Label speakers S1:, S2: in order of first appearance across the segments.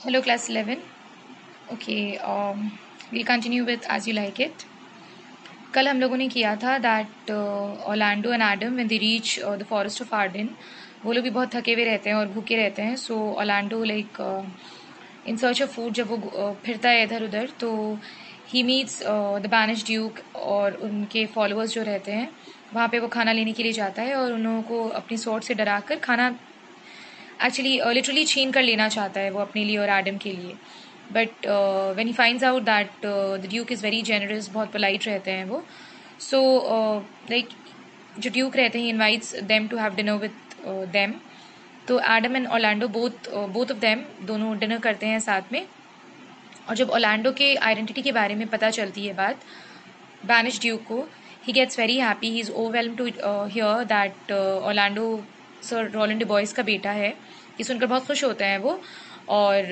S1: Hello, class 11. Okay, we'll continue with As You Like It. कल हम लोगों ने किया था that Orlando and Adam when they reach the forest of Ardern, वो लोग भी बहुत थके हुए रहते हैं और भूखे रहते हैं. So Orlando like in search of food, जब वो फिरता है इधर उधर, तो he meets the banish duke और उनके फॉलोअर्स जो रहते हैं. वहाँ पे वो खाना लेने के लिए जाता है और उन लोगों को अपनी स्वॉर्ड से डरा कर खाना एक्चुअली लिटरली छीन कर लेना चाहता है वो अपने लिए और एडम के लिए. But when he finds out that the duke is very generous, बहुत पोलाइट रहते हैं वो. सो लाइक जो ड्यूक रहते हैं, invites them to have dinner with them. तो Adam and Orlando both of them दोनों डिनर करते हैं साथ में. और जब ऑर्लैंडो के आइडेंटिटी के बारे में पता चलती है बात बैनिश ड्यूक को, he gets very happy. He is overwhelm to hear that Orlando sir Roland de Boys का बेटा है. ये सुनकर बहुत खुश होता है वो. और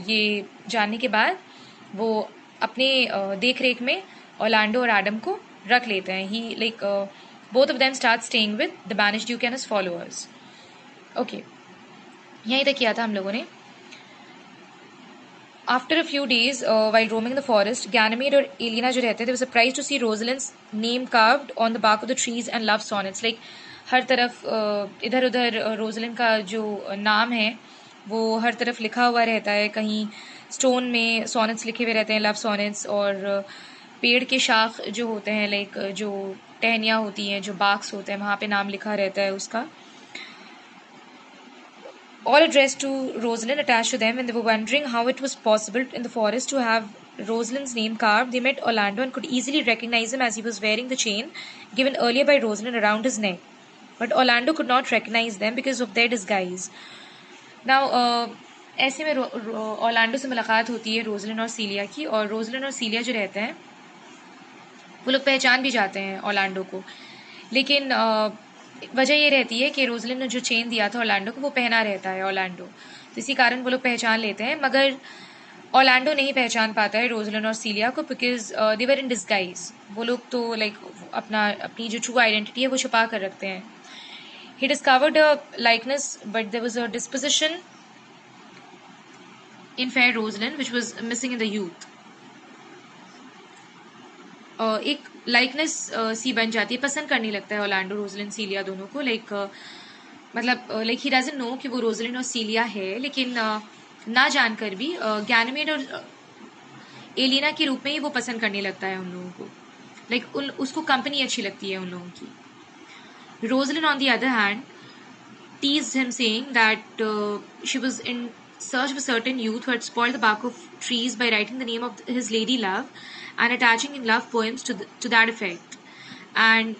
S1: ये जानने के बाद वो अपने देख रेख में ऑर्लैंडो और एडम को रख लेते हैं. He like both of them start staying with the banish duke and his followers. Okay, यहीं तक किया था हम लोगों ने. After a few days, while roaming the forest, Ganymede और एलिना जो रहते थे, they were surprised to see Rosalind's name carved on the bark of the trees and love sonnets. Like हर तरफ इधर उधर रोजलिन का जो नाम है वो हर तरफ लिखा हुआ रहता है. कहीं स्टोन में सॉनेट्स लिखे हुए रहते हैं, लव सॉनेट्स. और पेड़ के शाख जो होते हैं, लाइक जो टहनियाँ होती हैं, जो बाक्स होते हैं, वहाँ पे नाम लिखा रहता है उसका. All addressed to Rosalind attached to them. When they were wondering how it was possible in the forest to have Rosalind's name carved, they met Orlando and could easily recognize him as he was wearing the chain given earlier by Rosalind around his neck. But Orlando could not recognize them because of their disguise. Now, ऐसे में Orlando से मुलाकात होती है Roslin और सीलिया की. और Roslin और सीलिया जो रहते हैं वो लोग पहचान भी जाते हैं ऑर्लैंडो को. लेकिन वजह ये रहती है कि रोजलिन ने जो चेन दिया था ऑर्लैंडो को वो पहना रहता है ऑर्लैंडो, तो इसी कारण वो लोग पहचान लेते हैं. मगर ऑर्लैंडो नहीं पहचान पाता है रोजलिन और सीलिया को, because they were in disguise. वो लोग तो लाइक अपनी जो ट्रू आइडेंटिटी है वो छुपा कर रखते हैं. He discovered a likeness but there was a disposition in fair Rosalind which was missing in the youth. एक लाइकनेस सी बन जाती है, पसंद करने लगता है ऑर्लैंडो रोजलिन सीलिया दोनों को. मतलब ही डजंट नो कि वो रोजलिन और सीलिया है, लेकिन ना जानकर भी गैनमेड और एलिना के रूप में ही वो पसंद करने लगता है उन लोगों को. उसको कंपनी अच्छी लगती है उन लोगों की. Rosalind on the other hand teased him, saying that she was in search of a certain youth who had spoiled the bark of trees by writing the name of his lady love and attaching in love poems to that effect. And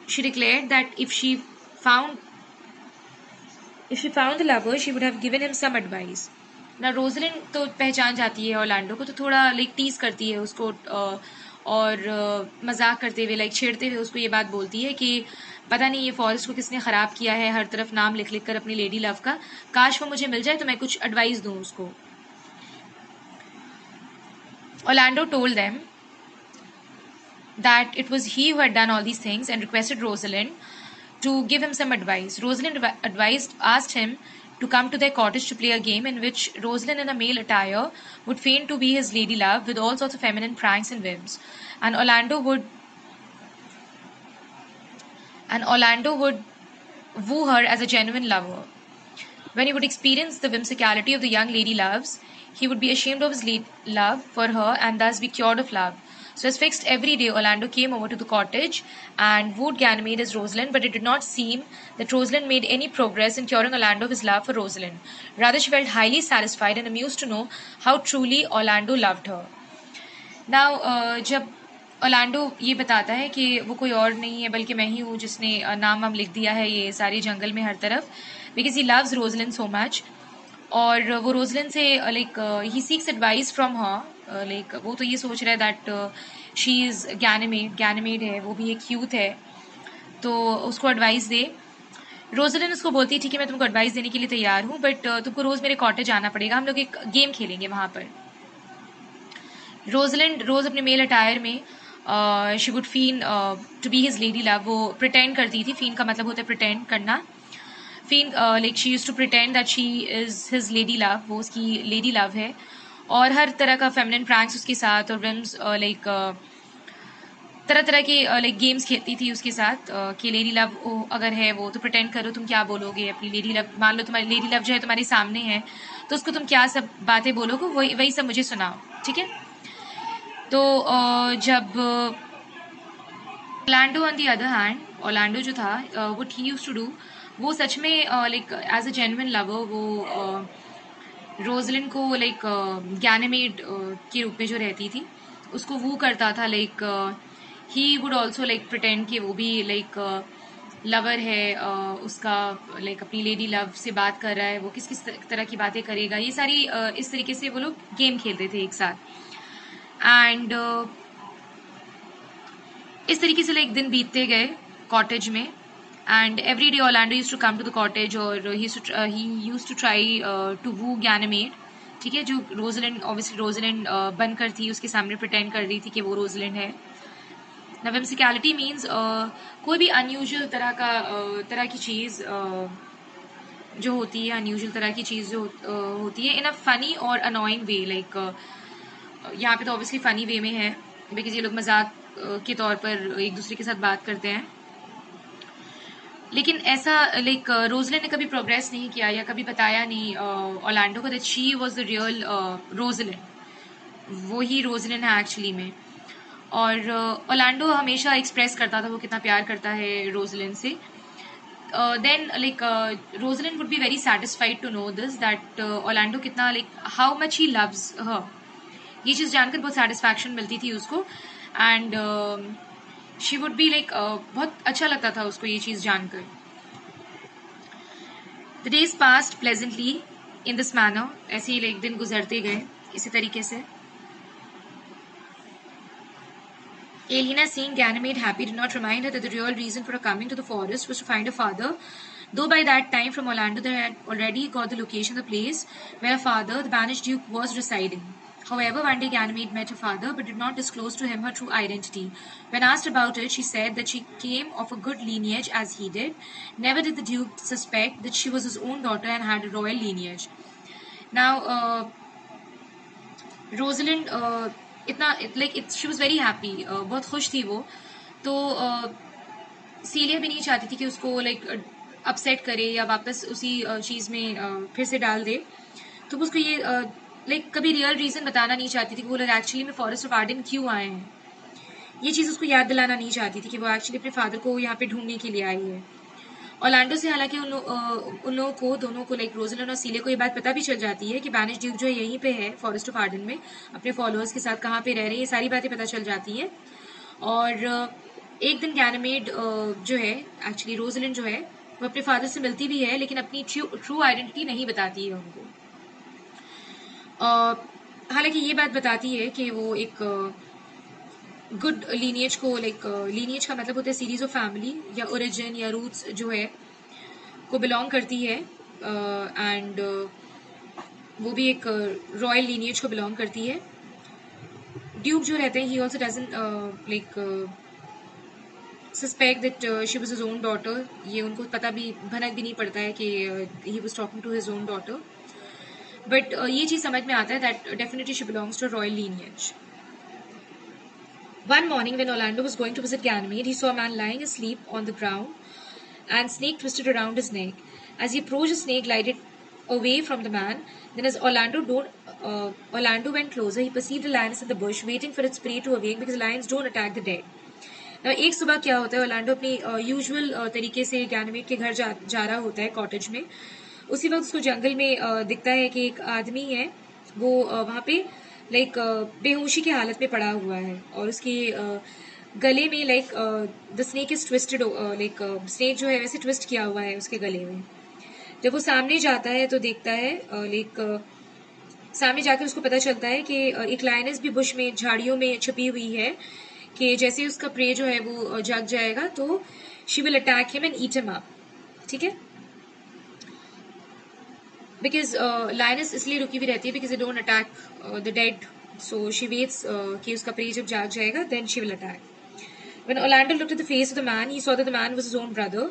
S1: she declared that if she found the lover, she would have given him some advice. ना Roslin तो पहचान जाती है Orlando को, तो थोड़ा like tease करती है उसको और मजाक करते हुए, लाइक छेड़ते हुए उसको ये बात बोलती है कि पता नहीं ये फॉरेस्ट को किसने खराब किया है, हर तरफ नाम लिख लिख कर अपनी लेडी लव का. काश वो मुझे मिल जाए तो मैं कुछ एडवाइस दूं उसको. Orlando told them that it was he who had done all these things and requested Rosalind to give him some advice. Rosalind asked him to come to their cottage to play a game in which Rosalind in a male attire would feign to be his lady love with all sorts of feminine pranks and whims. And Orlando would woo her as a genuine lover. When he would experience the whimsicality of the young lady loves, he would be ashamed of his love for her and thus be cured of love. So as fixed every day, Orlando came over to the cottage and wooed Ganymede as Rosalind, but it did not seem that Rosalind made any progress in curing Orlando of his love for Rosalind. Rather, she felt highly satisfied and amused to know how truly Orlando loved her. Now, जब Orlando ये बताता है कि वो कोई और नहीं है बल्कि मैं ही हूँ जिसने नाम वाम लिख दिया है ये सारे जंगल में हर तरफ, because he loves Rosalind so much. और वो रोजलिन से like he seeks advice from her. Like वो तो ये सोच रहा है दैट शी इज़ गैनमेड है, वो भी एक यूथ है, तो उसको एडवाइस दे. रोजलिन उसको बोलती है ठीक है मैं तुमको एडवाइस देने के लिए तैयार हूँ, बट तुमको रोज़ मेरे कॉटेज आना पड़ेगा, हम लोग एक गेम खेलेंगे वहाँ पर. रोजलिन रोज़ अपने मेल अटायर में she would feign to be his lady love. वो प्रिटेंड करती थी. फीन का मतलब होता है प्रिटेंड करना. Feel like she use to pretend that she is his lady love, वो उसकी लेडी लव है, और हर तरह का फेमिनिन प्रैंक्स उसके साथ, और विम्स लाइक तरह तरह के लाइक गेम्स खेलती थी उसके साथ कि लेडी लव अगर है वो तो प्रिटेंड करो तुम क्या बोलोगे अपनी लेडी लव, मान लो तुम्हारी लेडी लव जो है तुम्हारे सामने है तो उसको तुम क्या सब बातें बोलोगे, वही वही सब मुझे सुनाओ, ठीक है। तो जब Orlando on the other hand, Orlando जो था what he used to do, वो सच में like as a genuine lover वो रोजलिन को लाइक गैनेमेड के रूप में जो रहती थी उसको वो करता था, like he would also like pretend कि वो भी लाइक लवर है उसका, लाइक अपनी लेडी लव से बात कर रहा है, वो किस किस तरह की बातें करेगा, ये सारी इस तरीके से वो लोग गेम खेलते थे एक साथ। एंड इस तरीके से लाइक दिन बीतते गए कॉटेज में, and every day Orlando used to come to the cottage और he used to try to woo Ganymede, ठीक है, जो रोजलिंड ऑब्वियसली रोजलिंड बनकर थी उसके सामने प्रिटेंड कर रही थी कि वो रोजलिंड है। ना whimsicality मीन्स कोई भी अनयूजुअल तरह की चीज़ जो होती है, अनयूजुअल तरह की चीज़ जो होती है इन अ फनी और अनोइंग वे, लाइक यहाँ पे तो ऑब्वियसली फनी वे में है बिकॉज ये लोग मजाक के तौर पर एक दूसरे के साथ बात करते हैं, लेकिन ऐसा लाइक रोजलिन ने कभी प्रोग्रेस नहीं किया या कभी बताया नहीं ओरलैंडो को that she was the real Rosalind, वो ही रोजलिन है एक्चुअली में। और ओरलैंडो हमेशा एक्सप्रेस करता था वो कितना प्यार करता है रोजलिन से। Then like Rosalind would be very satisfied to know this that Orlando कितना like how much he loves her, ये चीज़ जानकर बहुत सेटिस्फैक्शन मिलती थी उसको। And she would be like बहुत अच्छा लगता था उसको ये चीज़ जानकर। The days passed pleasantly in this manner, ऐसे ही लाइक दिन गुजरते गए इसी तरीके से। Elena, seeing Ganymede happy, did not remind her that the real reason for her coming to the forest was to find her father, though by that time from Orlando they had already got the location of the place where her father, the banished duke, was residing. However, one day Ganymede met her father but did not disclose to him her true identity. When asked about it, she said that she came of a good lineage as he did. Never did the duke suspect that she was his own daughter and had a royal lineage. Now, Rosalind इतना like she was very happy, बहुत खुश थी वो, तो सीलिया भी नहीं चाहती थी कि उसको लाइक अपसेट करे या वापस उसी चीज़ में फिर से डाल दे, तो वो उसको ये लाइक कभी रियल रीज़न बताना नहीं चाहती थी कि वो लोग एक्चुअली में फॉरेस्ट ऑफ आर्डन क्यों आए हैं, ये चीज़ उसको याद दिलाना नहीं चाहती थी कि वो एक्चुअली अपने फादर को यहाँ पे ढूंढने के लिए आई है। ऑरलैंडो से हालांकि उन लोगों को दोनों को लाइक रोजलिन और सीले को ये बात पता भी चल जाती है कि बैनिश ड्यूक जो है यहीं पे है फॉरेस्ट ऑफ आर्डन में अपने फॉलोअर्स के साथ कहाँ पे रह रहे हैं, ये सारी बातें पता चल जाती हैं। और एक दिन गैनेमेड जो है एक्चुअली रोजलिन जो है वो अपने फादर से मिलती भी है लेकिन अपनी ट्रू आइडेंटिटी नहीं बताती है उनको। हालांकि ये बात बताती है कि वो एक गुड लीनिएज को लाइक लीनिएज का मतलब होता है सीरीज ऑफ फैमिली या ओरिजिन या रूट्स जो है को बिलोंग करती है, एंड वो भी एक रॉयल लीनिएज को बिलोंग करती है। ड्यूक जो रहते हैं he also doesn't like suspect that she was his own daughter, ये उनको पता भी भनक भी नहीं पड़ता है कि he was talking to his own daughter, but ये चीज समझ में आता है that definitely she belongs to royal lineage. One morning, when Orlando was going to visit Ganymede, he saw a man lying asleep on the ground and snake twisted around his neck. As he approached, the snake glided away from the man. Then, as Orlando went closer, he perceived a lioness in the bush, waiting for its prey to awake because lions don't attack the dead. Now, एक सुबह क्या होता है, Orlando अपनी usual तरीके से Ganymede के घर जा रहा होता है कॉटेज में। उसी वक्त उसको जंगल में दिखता है कि एक आदमी है वो वहाँ पे लाइक बेहोशी की हालत में पड़ा हुआ है और उसके गले में like the snake is twisted, like snake जो है वैसे ट्विस्ट किया हुआ है उसके गले में। जब वो सामने जाता है तो देखता है लाइक सामने जाकर उसको पता चलता है कि एक लायनेस भी बुश में झाड़ियों में छुपी हुई है कि जैसे उसका प्रे जो है वो जग जाएगा तो she will attack him and eat him up, ठीक है। बिकॉज लायनेस इसलिए रुकी हुई रहती है because they don't attack the dead, so she waits कि उसका प्रे जब जाग जाएगा then she will attack. When Orlando looked at the face of the man, he saw that the man was his own brother,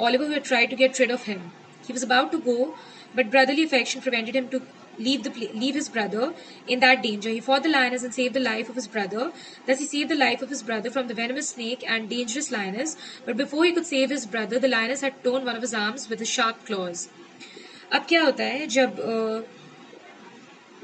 S1: Oliver, who had tried to get rid of him. He was about to go, but brotherly affection prevented him to leave his brother in that danger. He fought the lioness and saved the life of his brother. Thus, he saved the life of his brother from the venomous snake and dangerous lioness. But before he could save his brother, the lioness had torn one of his arms with his sharp claws. अब क्या होता है जब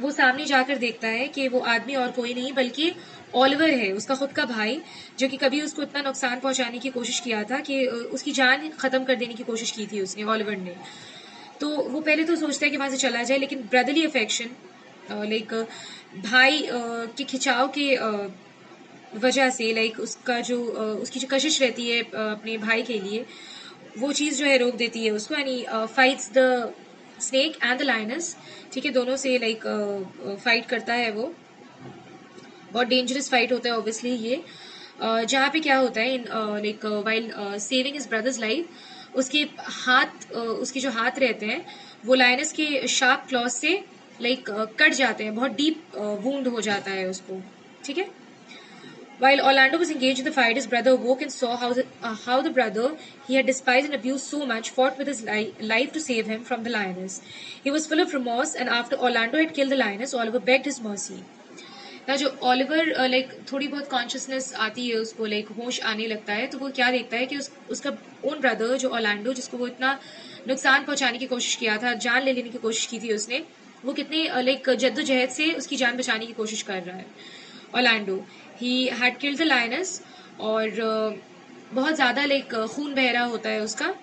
S1: वो सामने जाकर देखता है कि वो आदमी और कोई नहीं बल्कि ऑलिवर है, उसका खुद का भाई, जो कि कभी उसको इतना नुकसान पहुंचाने की कोशिश किया था कि उसकी जान खत्म कर देने की कोशिश की थी उसने, ऑलिवर ने। तो वो पहले तो सोचता है कि वहां से चला जाए, लेकिन ब्रदरली अफेक्शन, लाइक भाई के खिंचाव के वजह से, लाइक उसका जो उसकी जो कशिश रहती है अपने भाई के लिए, वो चीज जो है रोक देती है उसको, यानी fights the snake and the lioness. ठीक है, दोनों से लाइक फाइट करता है वो। बहुत डेंजरस फाइट होता है ऑब्वियसली ये, जहाँ पे क्या होता है, in like while saving his brothers life, उसके हाथ, उसके जो हाथ रहते हैं वो लायनस के शार्प क्लॉज से लाइक कट जाते हैं, बहुत डीप वूंड हो जाता है उसको। ठीक है, while Orlando was engaged in the fight, his brother awoke and saw how the brother he had despised and abused so much fought with his life to save him from the lioness. He was full of remorse, and after Orlando had killed the lioness, Oliver begged his mercy. ना जो Oliver like थोड़ी बहुत consciousness आती है उसको, like होश आने लगता है, तो वो क्या देखता है कि उसका ओन ब्रदर जो ऑर्लैंडो, जिसको वो इतना नुकसान पहुंचाने की कोशिश किया था, जान ले लेने की कोशिश की थी उसने, वो कितने लाइक जद्दोजहद से उसकी जान बचाने की कोशिश कर रहा है। Orlando he had killed the lioness, और बहुत ज्यादा लाइक खून बह रहा होता है उसका,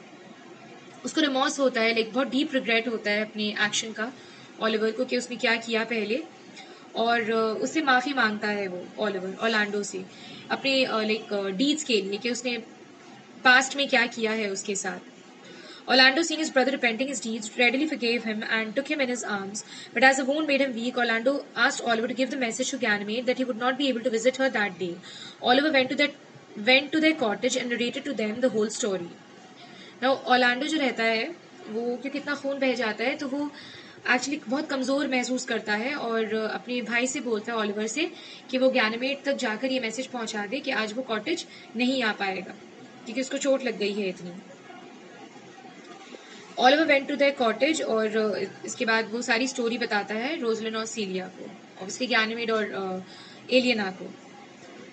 S1: उसको रिमोर्स होता है, लाइक बहुत डीप रिग्रेट होता है अपने एक्शन का ऑलिवर को कि उसने क्या किया पहले, और उससे माफी मांगता है वो ऑलिवर ऑर्लैंडो से अपने लाइक डीड्स के लिए, कि उसने पास्ट में क्या किया है उसके साथ। Orlando, seeing his brother repenting his deeds, readily forgave him and took him in his arms. But as the wound made him weak, Orlando asked Oliver to give the message to Ganymede that he would not be able to visit her that day. Oliver went to their cottage and narrated to them the whole story. Now, Orlando जो रहता है वो, क्योंकि इतना खून बह जाता है, तो वो एक्चुअली बहुत कमजोर महसूस करता है, और अपने भाई से बोलता है ऑलिवर से कि वो गैनीमेड तक जाकर ये मैसेज पहुंचा दे कि आज वो कॉटेज नहीं आ पाएगा क्योंकि उसको चोट लग गई है इतनी। Oliver went to their cottage, और इसके बाद वो सारी स्टोरी बताता है रोजलिन और सीलिया को, ऑब्वियसली गैनीमेड और एलियना को।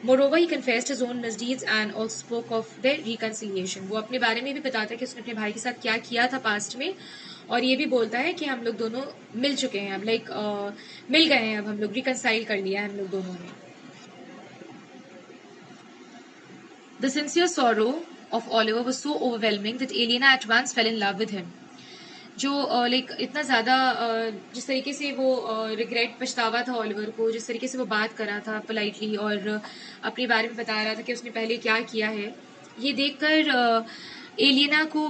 S1: Moreover, he confessed his own misdeeds and also spoke of their reconciliation. वो अपने बारे में भी बताता है कि उसने अपने भाई के साथ क्या किया था पास्ट में, और ये भी बोलता है कि हम लोग दोनों मिल चुके हैं अब, लाइक मिल गए हैं अब हम लोग, रिकनसाइल कर लिया है हम लोग दोनों ने। The sincere sorrow of Oliver was so overwhelming that Elena at once fell in love with him. जो लाइक इतना ज्यादा जिस तरीके से वो रिग्रेट, पछतावा था ऑलिवर को, जिस तरीके से वो बात कर रहा था पोलाइटली और अपने बारे में बता रहा था कि उसने पहले क्या किया है, ये देखकर एलियना को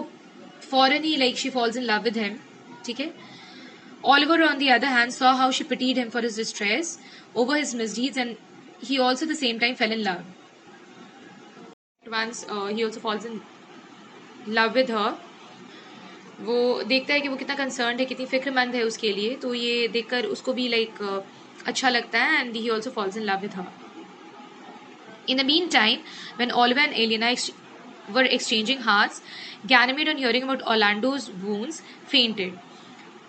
S1: फौरन ही like she falls in love with him. ठीक है, Oliver on the other hand saw how she pitied him for his distress over his misdeeds, and he also at the same time fell in love. Once he also falls in love with her. वो देखता है कि वो कितना concerned है, कितनी फिक्रमंद है उसके लिए, तो ये देखकर उसको भी लाइक अच्छा लगता है, and he also falls in love with her. In the mean time when Oliver and Aliena were exchanging hearts, Ganymede on hearing about Orlando's wounds fainted.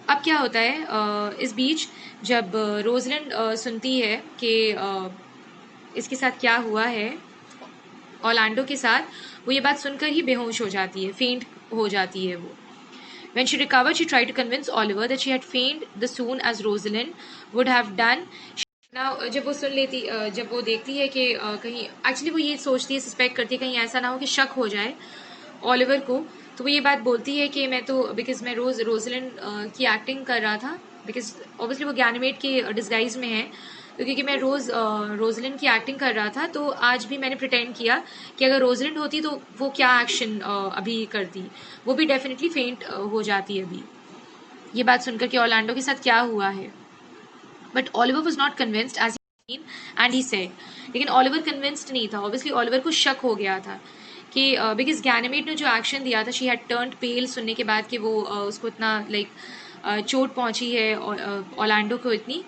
S1: अब क्या होता है इस बीच, जब रोजलिन सुनती है कि इसके साथ क्या हुआ है ऑर्लैंडो के साथ, वो ये बात सुनकर ही बेहोश हो जाती है, फेंट हो जाती है वो। When she recovered, she tried to convince Oliver that she had fainted as soon as Rosalind would have done. Now, जब वो सुन लेती, जब वो देखती है कि कहीं एक्चुअली वो ये सोचती है, सस्पेक्ट करती है कहीं ऐसा ना हो कि शक हो जाए ऑलिवर को, तो वो ये बात बोलती है कि मैं तो बिकॉज मैं रोजलिन की एक्टिंग कर रहा था, बिकॉज ऑब्वियसली वो गैनीमेड के डिस्गाइज में है, तो क्योंकि मैं रोजलिन की एक्टिंग कर रहा था, तो आज भी मैंने प्रिटेंड किया कि अगर रोजलिन होती तो वो क्या एक्शन अभी करती, वो भी डेफिनेटली फेंट हो जाती अभी, ये बात सुनकर कि ऑर्लैंडो के साथ क्या हुआ है। But Oliver was not convinced as and he said, लेकिन ऑलिवर कन्विंस्ड नहीं था, ऑब्वियसली ऑलिवर को शक हो गया था कि बिकॉज गैनीमेड ने जो एक्शन दिया था, शी हैड टर्न्ड पेल सुनने के बाद कि वो उसको इतना लाइक चोट पहुंची है ऑर्लैंडो को इतनी,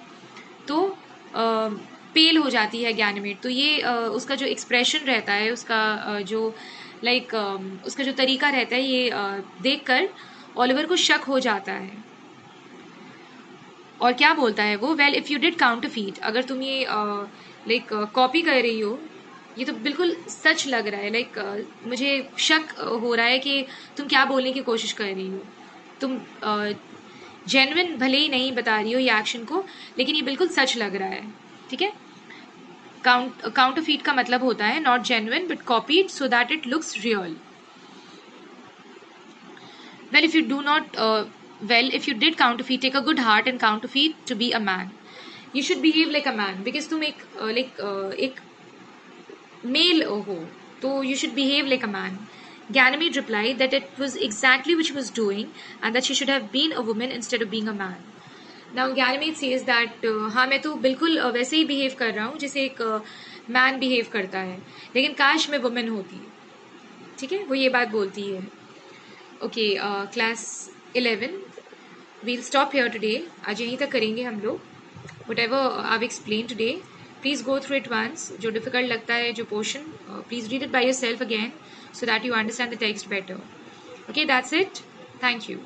S1: तो पेल हो जाती है गैनीमेड, तो ये उसका जो एक्सप्रेशन रहता है, उसका जो लाइक उसका जो तरीका रहता है, ये देखकर ओलिवर को शक हो जाता है और क्या बोलता है वो, well if you did counterfeit, अगर तुम ये लाइक कॉपी कर रही हो, ये तो बिल्कुल सच लग रहा है, लाइक मुझे शक हो रहा है कि तुम क्या बोलने की कोशिश कर रही हो, तुम जेन्युइन भले ही नहीं बता रही हो ये एक्शन को, लेकिन ये बिल्कुल सच लग रहा है, ठीक है। काउंटरफीट का मतलब होता है not genuine but copied so that it looks real. Well, if you do not, if you did counterfeit, take a good heart and counterfeit to be a man. You should behave like a man because तुम एक male हो, तो you should behave like a man. Ganymede replied that it was exactly what she was doing and that she should have been a woman instead of being a man. Now Ganymede says that हाँ मैं तो बिल्कुल वैसे ही behave कर रहा हूँ जैसे एक man behave करता है, लेकिन काश मैं woman होती, ठीक है, वो ये बात बोलती है। Okay class 11 we'll stop here today, आज यहीं तक करेंगे हम लोग। Whatever I explain today, please go through it once, जो डिफिकल्ट लगता है जो portion, please read it by yourself again so that you understand the text better. Okay that's it, thank you.